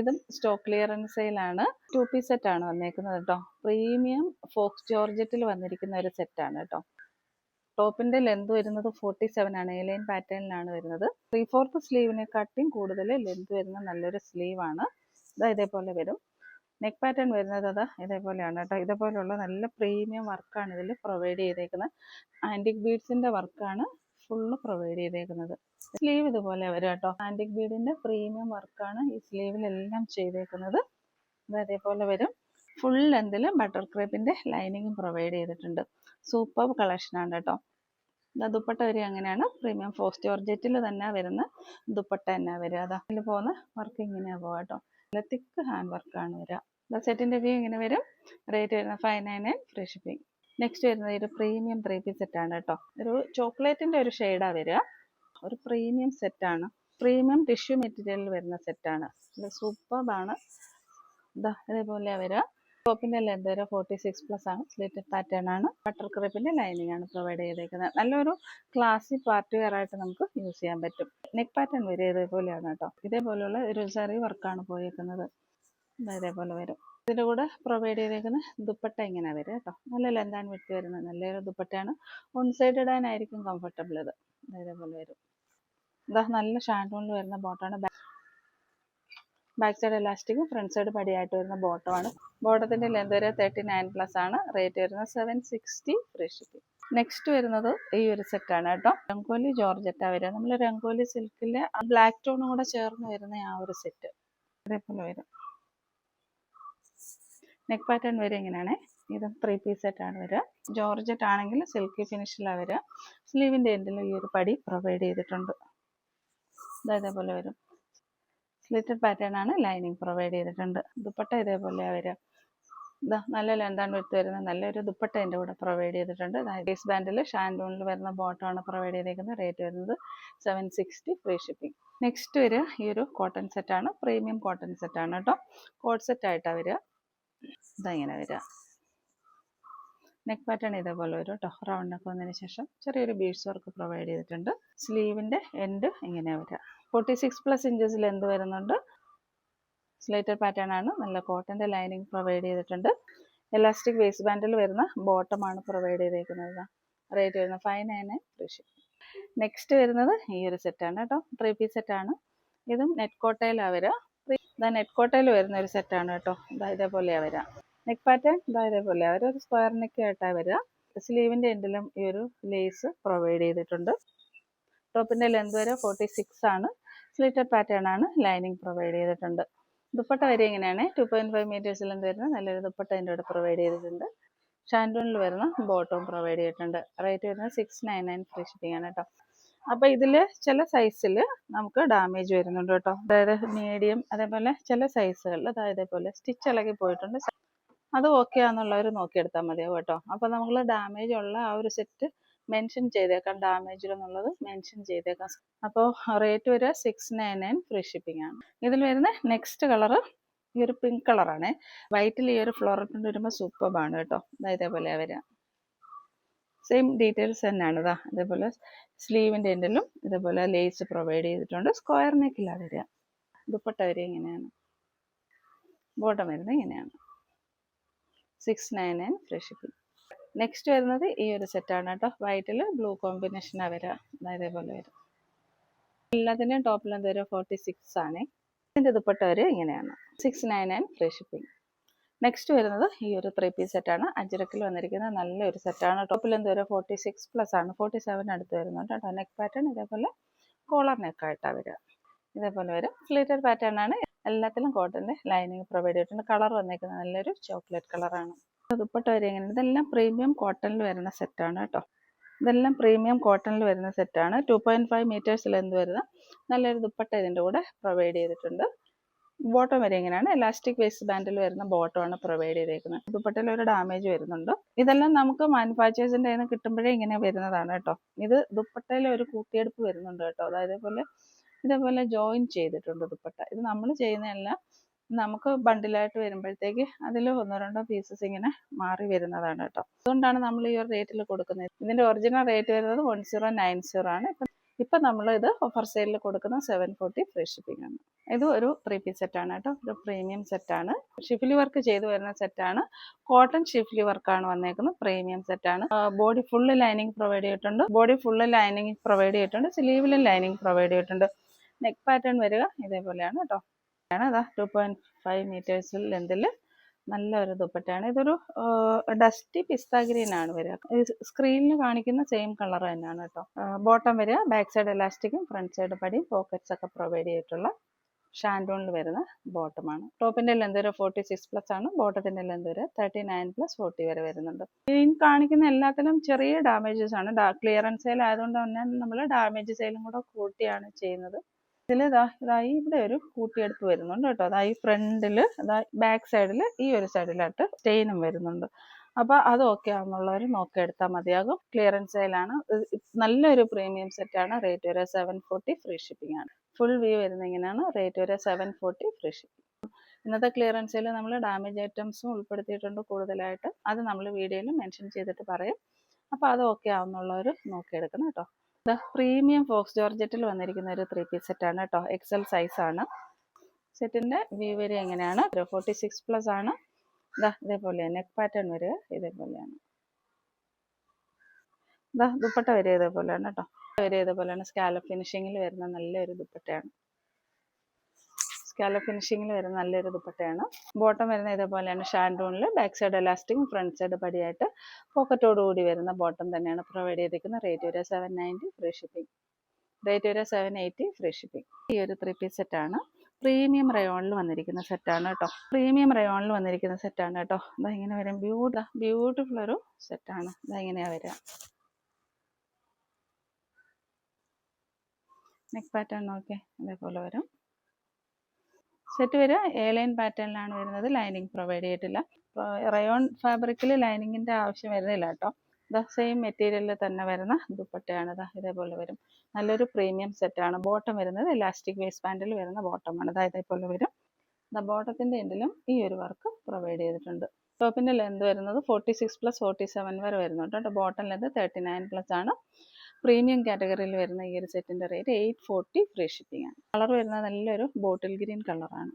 ഇതും stock clearance സെയിലാണ്. 2 piece സെറ്റാണ് വന്നേക്കുന്നത് കേട്ടോ. പ്രീമിയം ഫോക്സ് ജോർജറ്റിൽ വന്നിരിക്കുന്ന ഒരു സെറ്റാണ് കേട്ടോ. ടോപ്പിന്റെ ലെന്ത് വരുന്നത് 47 ആണ്. എലൈൻ പാറ്റേണിലാണ് വരുന്നത്. 3/4 സ്ലീവിനെക്കാട്ടിയും കൂടുതൽ ലെന്ത് വരുന്ന നല്ലൊരു സ്ലീവാണ്. ഇതേപോലെ വരും. നെക്ക് പാറ്റേൺ വരുന്നത് ഇതേപോലെയാണ് കേട്ടോ. ഇതേപോലെയുള്ള നല്ല പ്രീമിയം വർക്കാണ് ഇതിൽ പ്രൊവൈഡ് ചെയ്തേക്കുന്നത്. ആൻറ്റിക് ബീഡ്സിന്റെ വർക്കാണ് ഫുള്ള് പ്രൊവൈഡ് ചെയ്തേക്കുന്നത്. സ്ലീവ് ഇതുപോലെ വരും കേട്ടോ. ആൻറ്റിക് ബീഡിന്റെ പ്രീമിയം വർക്കാണ് ഈ സ്ലീവിലെല്ലാം ചെയ്തേക്കുന്നത്. അതേപോലെ വരും. ഫുൾ ലെന്തിൽ ബട്ടർ ക്രേപ്പിന്റെ ലൈനിങ്ങും പ്രൊവൈഡ് ചെയ്തിട്ടുണ്ട്. സൂപ്പർ കളക്ഷനാണ് കേട്ടോ. ദുപ്പട്ട വരിക അങ്ങനെയാണ്. പ്രീമിയം ഫോക്സ് ജോർജറ്റിൽ തന്നെ വരുന്ന ദുപ്പട്ട തന്നെ വരിക. അതിൽ പോകുന്ന വർക്ക് ഇങ്ങനെയാണ് പോകാം കേട്ടോ. നല്ല തിക്ക് ഹാൻഡ് വർക്കാണ് വരിക. സെറ്റിന്റെ വ്യൂ ഇങ്ങനെ വരും. റേറ്റ് വരുന്നത് 599 ഫ്രീ ഷിപ്പിംഗ്. നെക്സ്റ്റ് വരുന്നത് ഒരു പ്രീമിയം 3 പീസ് സെറ്റാണ് കേട്ടോ. ഒരു ചോക്ലേറ്റിന്റെ ഒരു ഷെയ്ഡാണ് വരിക. ഒരു പ്രീമിയം സെറ്റാണ്. പ്രീമിയം ടിഷ്യൂ മെറ്റീരിയലിൽ വരുന്ന സെറ്റാണ്. സൂപ്പറാണ്. ഇതേപോലെയാണ് വരിക. ടോപ്പിന്റെ ലെന്ത് വരെ 46+ ആണ്. സ്ലിറ്റഡ് പാറ്റേൺ ആണ്. ബട്ടർ ക്രേപ്പിന്റെ ലൈനിങ് ആണ് പ്രൊവൈഡ് ചെയ്തേക്കുന്നത്. നല്ലൊരു ക്ലാസി പാർട്ടി വെയർ ആയിട്ട് നമുക്ക് യൂസ് ചെയ്യാൻ പറ്റും. നെക്ക് പാറ്റേൺ വരെ ഇതേപോലെയാണ് കേട്ടോ. ഇതേപോലെയുള്ള ഒരു ചെറിയ വർക്കാണ് പോയേക്കുന്നത്. ഇതേപോലെ വരും. ഇതിൻ്റെ കൂടെ പ്രൊവൈഡ് ചെയ്തേക്കുന്ന ദുപ്പട്ട ഇങ്ങനെ വരും കേട്ടോ. നല്ല ലെന്ത് ആൻഡ് വിഡ്ത്ത് വരുന്നത് നല്ലൊരു ദുപ്പട്ടയാണ്. വൺ സൈഡ് ഇടാനായിരിക്കും കംഫർട്ടബിൾ. ഇതേപോലെ വരും. നല്ല ഷാൻഡൂണിൽ വരുന്ന ബോട്ടമാണ്. Back side elastic, front side പടിയായിട്ട് വരുന്ന ബോട്ടമാണ്. ബോട്ടത്തിന്റെ ലെന്ത് വരെ 39+ ആണ്. റേറ്റ് വരുന്നത് 760 ഫ്രീ ഷിപ്പിംഗ്. നെക്സ്റ്റ് വരുന്നത് ഈ ഒരു സെറ്റാണ് കേട്ടോ. രംഗോലി ജോർജറ്റാ വരിക. നമ്മൾ രംഗോലി സിൽക്കിലെ ബ്ലാക്ക് ടോണും കൂടെ ചേർന്ന് വരുന്ന ആ ഒരു സെറ്റ്. അതേപോലെ വരും. നെക്ക് പാറ്റേൺ വരെ ഇങ്ങനെയാണ്. ഇത് 3 പീസ് സെറ്റാണ് വരിക. ജോർജറ്റ് ആണെങ്കിൽ സിൽക്കി ഫിനിഷിലാണ് വരിക. സ്ലീവിന്റെ എൻഡിൽ ഈ ഒരു പടി പ്രൊവൈഡ് ചെയ്തിട്ടുണ്ട്. ഇതേപോലെ വരും. സ്ലിറ്റഡ് പാറ്റേൺ ആണ്. ലൈനിങ് പ്രൊവൈഡ് ചെയ്തിട്ടുണ്ട്. ദുപ്പട്ട ഇതേപോലെയാണ് വരിക. നല്ല ലെന്ത് ആൻഡ് വിഡ്ത്ത് വരുന്ന നല്ലൊരു ദുപ്പട്ട എൻ്റെ കൂടെ പ്രൊവൈഡ് ചെയ്തിട്ടുണ്ട്. ബേസ് ബാൻഡിൽ ഷാൻഡൂണിൽ വരുന്ന ബോട്ടമാണ് പ്രൊവൈഡ് ചെയ്തേക്കുന്നത്. റേറ്റ് വരുന്നത് 760 ഫ്രീ ഷിപ്പിംഗ്. നെക്സ്റ്റ് വരിക ഈ ഒരു കോട്ടൺ സെറ്റാണ്. പ്രീമിയം കോട്ടൺ സെറ്റാണ് കേട്ടോ. കോട്ട് സെറ്റ് ആയിട്ടാണ് വരിക. ഇങ്ങനെ വരിക. നെക്ക് പാറ്റേൺ ഇതേപോലെ വരും കേട്ടോ. റൗണ്ട് നെക്ക് വന്നതിന് ശേഷം ചെറിയൊരു ബീഡ്സ് വർക്ക് പ്രൊവൈഡ് ചെയ്തിട്ടുണ്ട്. സ്ലീവിന്റെ എൻഡ് ഇങ്ങനെയാണ് വരിക. 46+ ഇഞ്ചസ് ലെന്ത് വരുന്നുണ്ട്. സ്ലേറ്റഡ് പാറ്റേൺ ആണ്. നല്ല കോട്ടന്റെ ലൈനിങ് പ്രൊവൈഡ് ചെയ്തിട്ടുണ്ട്. എലാസ്റ്റിക് വേസ്റ്റ് ബാൻഡിൽ വരുന്ന ബോട്ടമാണ് പ്രൊവൈഡ് ചെയ്തേക്കുന്നത്. റേറ്റ് വരുന്നത് 599 ഫ്രീ ഷിപ്പിംഗ്. നെക്സ്റ്റ് വരുന്നത് ഈ ഒരു സെറ്റാണ് കേട്ടോ. 3 പീസ് സെറ്റാണ്. ഇതും നെറ്റ് കോട്ടയിലാണ് വരിക. നെറ്റ് കോട്ടയിൽ വരുന്ന ഒരു സെറ്റാണ് കേട്ടോ. ഇതേപോലെയാണ് വരിക. നെക്ക് പാറ്റേൺ ഇതേപോലെയാണ് വരിക. ഒരു സ്ക്വയർ നെക്ക് ആയിട്ടാണ് വരിക. സ്ലീവിന്റെ എൻഡിലും ഈ ഒരു ലേസ് പ്രൊവൈഡ് ചെയ്തിട്ടുണ്ട്. ടോപ്പിന്റെ ലെന്ത് വരെ 46 ആണ്. സ്ലിറ്റഡ് പാറ്റേൺ ആണ്. ലൈനിങ് പ്രൊവൈഡ് ചെയ്തിട്ടുണ്ട്. ദുപ്പട്ട വരെ ഇങ്ങനെയാണ്. 2.5 മീറ്റേഴ്സ് ലെന്ത് വരുന്ന നല്ലൊരു ദുപ്പട്ട എൻ്റെ കൂടെ പ്രൊവൈഡ് ചെയ്തിട്ടുണ്ട്. ഷാൻഡൂണിൽ വരുന്ന ബോട്ടവും പ്രൊവൈഡ് ചെയ്തിട്ടുണ്ട്. റേറ്റ് വരുന്നത് 699 ഫ്രീ ഷിപ്പിംഗ് ആണ് കേട്ടോ. അപ്പോൾ ഇതിൽ ചില സൈസിൽ നമുക്ക് ഡാമേജ് വരുന്നുണ്ട് കേട്ടോ. അതായത് മീഡിയം, അതേപോലെ ചില സൈസുകളിൽ ഇതേപോലെ സ്റ്റിച്ച് ഇളകി പോയിട്ടുണ്ട്. അത് ഓക്കെ ആണെന്നുള്ളവർ നോക്കിയെടുത്താൽ മതിയാവും കേട്ടോ. അപ്പോൾ നമ്മൾ ഡാമേജ് ഉള്ള ആ ഒരു സെറ്റ് മെൻഷൻ ചെയ്തേക്കാം. ഡാമേജ് എന്നുള്ളത് മെൻഷൻ ചെയ്തേക്കാം. അപ്പോൾ റേറ്റ് വരിക 699 ഫ്രീ ഷിപ്പിംഗ് ആണ്. ഇതിൽ വരുന്ന നെക്സ്റ്റ് കളറ് ഈ ഒരു പിങ്ക് കളറാണ്. വൈറ്റിൽ ഈ ഒരു ഫ്ലോറൽ പ്രിന്റ് വരുമ്പോൾ സൂപ്പർബാണ് കേട്ടോ. ഇതേപോലെയാണ് വരിക. സെയിം ഡീറ്റെയിൽസ് തന്നെയാണ്. അതേപോലെ സ്ലീവിന്റെ എൻഡിലും ഇതേപോലെ ലേസ് പ്രൊവൈഡ് ചെയ്തിട്ടുണ്ട്. സ്ക്വയർ നെക്കിലാണ് വരിക. ദുപ്പട്ട വരിക ഇങ്ങനെയാണ്. ബോട്ടം വരുന്നത് ഇങ്ങനെയാണ്. 699 ഫ്രീ ഷിപ്പിംഗ്. നെക്സ്റ്റ് വരുന്നത് ഈ ഒരു സെറ്റാണ് കേട്ടോ. വൈറ്റിൽ ബ്ലൂ കോമ്പിനേഷനാണ് വരിക. ഇതേപോലെ വരും. എല്ലാത്തിൻ്റെയും ടോപ്പ് ലെന്ത് വരെ 46 ആണ്. ഇതിൻ്റെ ദുപ്പട്ട വരെ ഇങ്ങനെയാണ്. 699 ഫ്രീ ഷിപ്പിംഗ്. നെക്സ്റ്റ് വരുന്നത് ഈ ഒരു 3 പീസ് സെറ്റാണ്. അജ്രക്കിൽ വന്നിരിക്കുന്ന നല്ലൊരു സെറ്റാണ്. ടോപ്പ് ലെന്ത് വരെ 46+ ആണ്. 47 അടുത്ത് വരുന്നുണ്ട് കേട്ടോ. നെക്ക് പാറ്റേൺ ഇതേപോലെ കോളർ നെക്കായിട്ടാണ് വരിക. ഇതേപോലെ വരും. സ്ലിറ്റഡ് പാറ്റേൺ ആണ്. എല്ലാത്തിലും കോട്ടന്റെ ലൈനിങ് പ്രൊവൈഡ് ചെയ്തിട്ടുണ്ട്. കളർ വന്നേക്കുന്നത് നല്ലൊരു ചോക്ലേറ്റ് കളറാണ്. ദുപ്പട്ട വരെ ഇങ്ങനെ. ഇതെല്ലാം പ്രീമിയം കോട്ടണിൽ വരുന്ന സെറ്റാണ് കേട്ടോ. ഇതെല്ലാം പ്രീമിയം കോട്ടണിൽ വരുന്ന സെറ്റാണ്. 2.5 മീറ്റേഴ്സ് ലെന്ത് വരുന്ന നല്ലൊരു ദുപ്പട്ട ഇതിൻ്റെ കൂടെ പ്രൊവൈഡ് ചെയ്തിട്ടുണ്ട്. ബോട്ടം വരെ ഇങ്ങനെയാണ്. എലാസ്റ്റിക് വേസ്റ്റ് ബാൻഡിൽ വരുന്ന ബോട്ടമാണ് പ്രൊവൈഡ് ചെയ്തേക്കുന്നത്. ദുപ്പട്ടയിൽ ഒരു ഡാമേജ് വരുന്നുണ്ട്. ഇതെല്ലാം നമുക്ക് മാനുഫാക്ചേഴ്സിൻ്റെ കയ്യിൽ നിന്ന് കിട്ടുമ്പോഴേ ഇങ്ങനെ വരുന്നതാണ് കേട്ടോ. ഇത് ദുപ്പട്ടയിൽ ഒരു കൂട്ടിയെടുപ്പ് വരുന്നുണ്ട് കേട്ടോ. അതായത് ഇതേപോലെ ജോയിൻ ചെയ്തിട്ടുണ്ട് ദുപ്പട്ട. ഇത് നമ്മൾ ചെയ്യുന്നതല്ല. നമുക്ക് ബണ്ടിലായിട്ട് വരുമ്പോഴത്തേക്ക് അതിൽ 1-2 പീസസ് ഇങ്ങനെ മാറി വരുന്നതാണ് കേട്ടോ. അതുകൊണ്ടാണ് നമ്മൾ ഈ ഒരു റേറ്റിൽ കൊടുക്കുന്നത്. ഇതിൻ്റെ ഒറിജിനൽ റേറ്റ് വരുന്നത് 1090 ആണ്. ഇപ്പം ഇപ്പം നമ്മൾ ഇത് ഓഫർ സെയിലിൽ കൊടുക്കുന്ന 740 ഫ്രീ ഷിപ്പിംഗ് ആണ്. ഇത് ഒരു 3 പീസ് സെറ്റാണ് കേട്ടോ. ഒരു പ്രീമിയം സെറ്റാണ്. ഷിഫ്ലി വർക്ക് ചെയ്തു വരുന്ന സെറ്റാണ്. കോട്ടൺ ഷിഫ്ലി വർക്കാണ് വന്നേക്കുന്നത്. പ്രീമിയം സെറ്റാണ്. ബോഡി ഫുള്ള് ലൈനിങ് പ്രൊവൈഡ് ചെയ്തിട്ടുണ്ട്. സ്ലീവിലും ലൈനിങ് പ്രൊവൈഡ് ചെയ്തിട്ടുണ്ട്. നെക്ക് പാറ്റേൺ വരിക ഇതേപോലെയാണ് കേട്ടോ. അതാ 2.5 മീറ്റേഴ്സിൽ ലെന്തിൽ നല്ലൊരു ദുപ്പട്ടയാണ്. ഇതൊരു ഡസ്റ്റി പിസ്ത ഗ്രീൻ ആണ് വരിക. സ്ക്രീനിൽ കാണിക്കുന്ന സെയിം കളർ തന്നെയാണ് കേട്ടോ. ബോട്ടം വരിക ബാക്ക് സൈഡ് എലാസ്റ്റിക്കും ഫ്രണ്ട് സൈഡ് പടിയും പോക്കറ്റ്സ് ഒക്കെ പ്രൊവൈഡ് ചെയ്തിട്ടുള്ള ഷാൻഡോണിൽ വരുന്ന ബോട്ടമാണ്. ടോപ്പിന്റെ ലെന്ത് ഒരു 46+ ആണ്. ബോട്ടത്തിന്റെ ലെന്ത് ഒരു 39+40 വരെ വരുന്നുണ്ട്. ഈ കാണിക്കുന്ന എല്ലാത്തിലും ചെറിയ ഡാമേജസ് ആണ്. ക്ലിയറൻസ് സെയിൽ ആയതുകൊണ്ട് തന്നെ നമ്മൾ ഡാമേജ് സെയിലും കൂടെ കൂട്ടിയാണ് ചെയ്യുന്നത്. ഇതിൽ ഇതായി ഇവിടെ ഒരു കൂട്ടിയെടുപ്പ് വരുന്നുണ്ട് കേട്ടോ. അതായി ഫ്രണ്ടിൽ ബാക്ക് സൈഡിൽ ഈ ഒരു സൈഡിലായിട്ട് സ്റ്റെയിനും വരുന്നുണ്ട്. അപ്പോൾ അത് ഓക്കെ ആണെന്നുള്ളവർ നോക്കിയെടുത്താൽ മതിയാകും. ക്ലിയറൻസ് സെയിലാണ്. നല്ലൊരു പ്രീമിയം സെറ്റാണ്. റേറ്റ് വരെ 740 ഫ്രീ ഷിപ്പിംഗ് ആണ്. ഫുൾ വ്യൂ വരുന്ന ഇങ്ങനെയാണ്. റേറ്റ് വരെ 740 ഫ്രീ ഷിപ്പിംഗ്. ഇന്നത്തെ ക്ലിയറൻസ് സെയിൽ നമ്മൾ ഡാമേജ് ഐറ്റംസും ഉൾപ്പെടുത്തിയിട്ടുണ്ട് കൂടുതലായിട്ട്. അത് നമ്മൾ വീഡിയോയിൽ മെൻഷൻ ചെയ്തിട്ട് പറയും. അപ്പോൾ അത് ഓക്കെ ആവുന്നുള്ളവർ നോക്കിയെടുക്കണം കേട്ടോ. പ്രീമിയം ഫോക്സ് ജോർജറ്റിൽ വന്നിരിക്കുന്ന ഒരു 3 പീസ് സെറ്റാണ് കേട്ടോ. XL സൈസാണ്. സെറ്റിൻ്റെ വ്യൂ വരിക എങ്ങനെയാണ്. 46+ ആണ്. ഇതേപോലെയാണ് നെക്ക് പാറ്റേൺ വരിക ഇതേപോലെയാണ്. ദുപ്പട്ട വരിക ഇതേപോലെയാണ് കേട്ടോ. സ്കാലപ്പ് ഫിനിഷിങ്ങിൽ വരുന്ന നല്ലൊരു ദുപ്പട്ടയാണ്. ബോട്ടം വരുന്ന ഇതേപോലെയാണ്. ഷാൻഡൂണിൽ back side elastic front side പടിയായിട്ട് പോക്കറ്റോട് കൂടി വരുന്ന ബോട്ടം തന്നെയാണ് പ്രൊവൈഡ് ചെയ്തിരിക്കുന്നത്. റേറ്റ് വരെ 790 ഫ്രീ ഷിപ്പിംഗ്. 780 free shipping. ഈ ഒരു 3 പീസ് സെറ്റാണ്. പ്രീമിയം റയോണിൽ വന്നിരിക്കുന്ന സെറ്റാണ് കേട്ടോ. ഇതാ ഇങ്ങനെ വരും. ബ്യൂട്ടിഫുൾ ഒരു സെറ്റാണ്. ഇതാ ഇങ്ങനെയാ വരിക. നെക്ക് പാറ്റേൺ നോക്കിയേ ഇതേപോലെ വരും. സെറ്റ് വരിക എയർലൈൻ പാറ്റേണിലാണ് വരുന്നത്. ലൈനിങ് പ്രൊവൈഡ് ചെയ്തിട്ടില്ല. റയോൺ ഫാബ്രിക്കിൽ ലൈനിങ്ങിൻ്റെ ആവശ്യം വരുന്നില്ല കേട്ടോ. സെയിം മെറ്റീരിയലിൽ തന്നെ വരുന്ന ദുപ്പട്ടയാണ്. ഇതേപോലെ വരും. നല്ലൊരു പ്രീമിയം സെറ്റാണ്. ബോട്ടം വരുന്നത് ഇലാസ്റ്റിക് വേസ്റ്റ് ബാൻഡിൽ വരുന്ന ബോട്ടമാണ്. ഇതേപോലെ വരും. ബോട്ടത്തിൻ്റെ എൻഡിലും ഈ ഒരു വർക്ക് പ്രൊവൈഡ് ചെയ്തിട്ടുണ്ട്. ടോപ്പിൻ്റെ ലെന്ത് വരുന്നത് 46+47 വരെ വരുന്നുണ്ട് കേട്ടോ. ബോട്ടം ലെന്ത് 39+ ആണ്. പ്രീമിയം കാറ്റഗറിയിൽ വരുന്ന ഈ ഒരു സെറ്റിൻ്റെ റേറ്റ് 840 ഫ്രീ ഷിപ്പിംഗ് ആണ്. കളർ വരുന്നത് നല്ലൊരു ബോട്ടിൽ ഗ്രീൻ കളറാണ്.